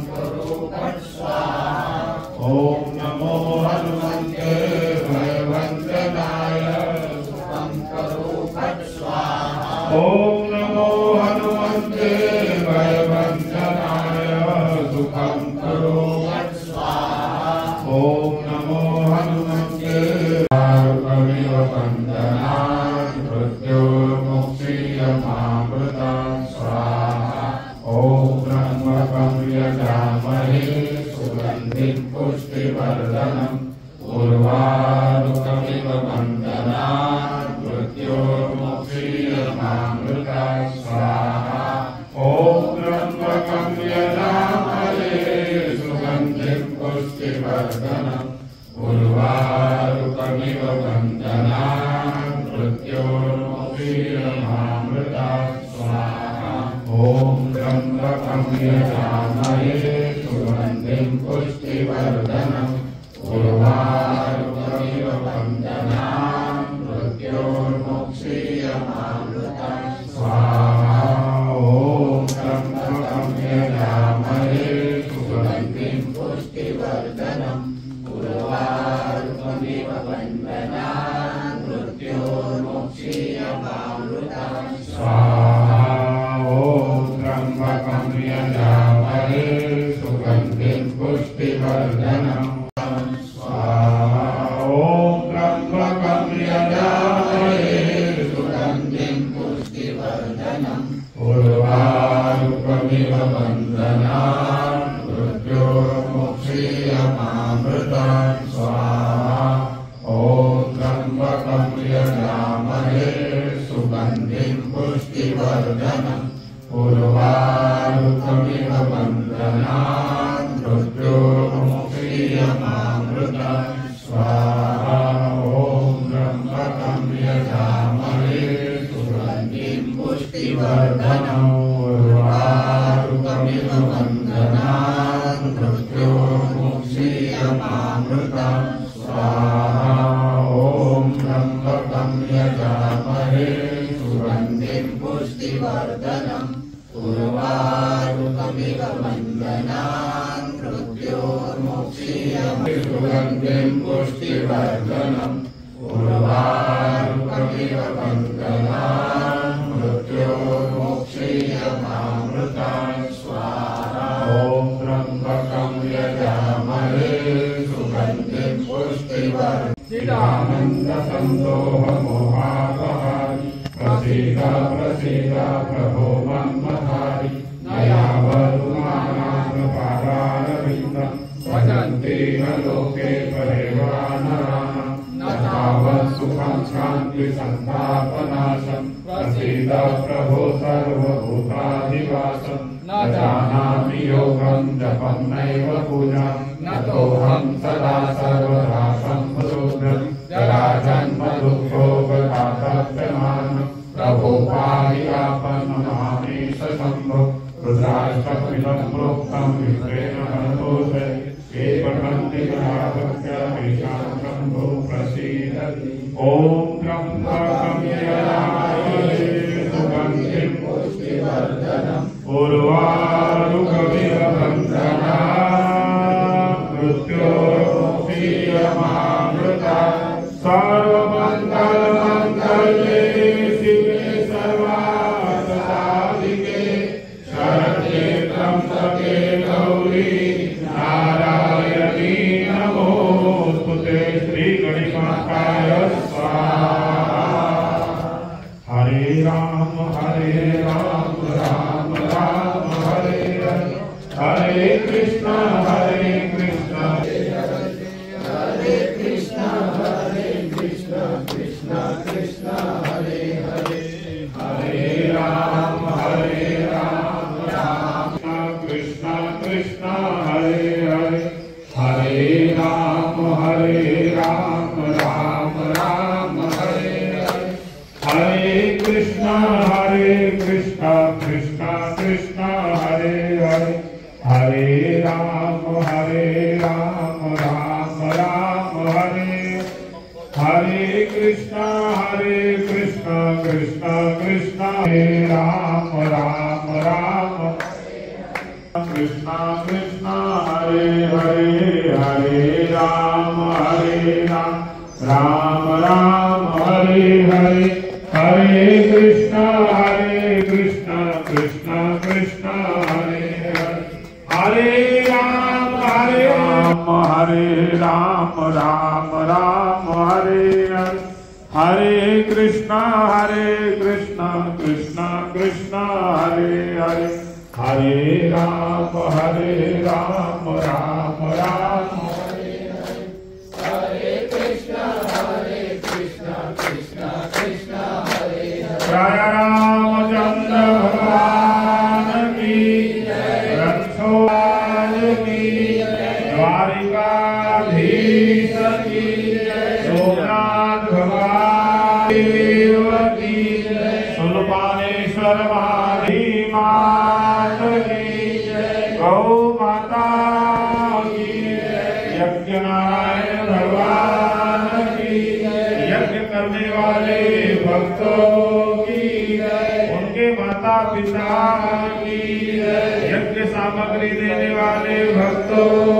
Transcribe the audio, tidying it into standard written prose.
करो फट् स्वाहा। ओम नमो हनुमते भयवंदनाय सुखं करो फट् स्वाहा। ओम नमो हनुमते भयवंदनाय सुखं करो फट् स्वाहा। ओम नमो हनुमते आरुकमिव वंदनात् मृत्योर्मुक्षीयमामृतात् स्वाहा। ओम त्र्यंबकं यजामहे सुगन्धिं पुष्टिवर्धनम् उर्वारुकमिव वन्दनात् मृत्योर्मुक्षीयमामृतात् स्वाहा। ओम त्र्यंबकं यजामहे सुगन्धिं पुष्टिवर्धनम् उर्वारुकमिव वन्दनात् मृत्योर्मुक्षीयमामृतात् स्वाहा। ओम त्र्यंबकं यजामहे सुगन्धिं पुष्टिवर्धनम् उर्वारुकमिव वन्दनात् मृत्योर्मुक्षीयमामृतात् स्वाहा। ओम त्र्यंबकं यजामहे सुगन्धिं पुष्टिवर्धनम् उर्वारुकमिव वन्दनात् मृत्योर्मुक्षीयमामृतात् स्वाहा। ओम त्र्यंबकं यजामहे सुगन्धिं पुष्टिवर्धनम् स्वाहा। ओम त्र्यंबकं यजामहे सुगन्धिं पुष्टिवर्धनम् उर्वारुकमिव वन्दनात् मृत्योर्मुक्षीयमामृतात् स्वाहा। ओम त्र्यंबकं यजामहे सुगन्धिं पुष्टिवर्धनम् उर्वारुकमिव वन्दनात् मृत्योर्मुक्षीयमामृतात् स्वाहा। ओम त्र्यंबकं यजामहे सुगन्धिं पुष्टिवर्धनम् उर्वारुकमिव वन्दनात् मृत्योर्मुक्षीयमामृतात् स्वाहा। ओम त्र्यंबकं यजामहे सुगन्धिं पुष्टिवर्धनम् उर्वारुकमिव वन्दनात् मृत्योर्मुक्षीयमामृतात् सुगन्धिं पुष्टिवर्धनम् उर्वारुकमिव वन्दनात् मृत्योर्मुक्षीयमामृतात् स्वाहा। ओम त्र्यंबकं यजामहे सुगन्धिं पुष्टिवर्धनम् चिदानन्द संदोहमोहापहारि प्रसीद प्रसीद प्रभो मन्मथारि दयावरुणानाथपादारविन्दम् भजन्ते न लोके परिवानराणाम् न तावत् सुखं शान्ति सन्तापनाशम् प्रसीद प्रभो सर्वभूताधिवासम् न जानामि योगं जपं नैव पूजां नतोऽहं सदा सर्वदा सम्भोग्यं जराजन्म दुःखोपघातप्यमानं प्रभो पाहि आपन्नमामि शम्भो रुद्राष्टकमिदं प्रोक्तं विप्रेण हनतोषे ये पठन्ति ग्राहस्य तेषां शम्भो प्रसीदति। ओम त्र्यंबकं यजामहे सुगन्धिं पुष्टिवर्धनम् उर्वारुकमिव वन्दनात् मृत्योर्मुक्षीयमामृतात् सर्वमङ्गलमङ्गल्ये शिवे सर्वार्थसाधिके शरण्ये त्र्यम्बके गौरी नारायणी नमोस्तुते। श्रीगणेशाय स्वाहा। हरे राम राम राम हरे हरे हरे कृष्ण कृष्ण कृष्ण कृष्ण हरे हरे हरे राम राम कृष्ण कृष्ण हरे हरे हरे राम राम राम हरे हरे हरे कृष्ण कृष्ण कृष्ण हरे हरे हरे राम राम राम हरे हरे कृष्ण कृष्ण कृष्ण हरे राम राम कृष्णा कृष्णा हरे हरे हरे राम राम राम हरे हरे हरे कृष्णा कृष्णा कृष्णा हरे हरे हरे राम राम राम हरे हरे हरे कृष्णा कृष्णा कृष्णा हरे हरे हरे राम राम राम हरे हरे हरे कृष्णा कृष्णा कृष्णा हरे हरे जय रामचंद्र भगवान की जय रक्षोवान की द्वारिकाधीश की जय सोमनाथ भगवान देव की जय शूलपाणेश्वर महादेव गौ माता की यज्ञ नारायण भगवान की यज्ञ करने वाले भक्तों की उनके माता पिता की यज्ञ सामग्री देने वाले भक्तों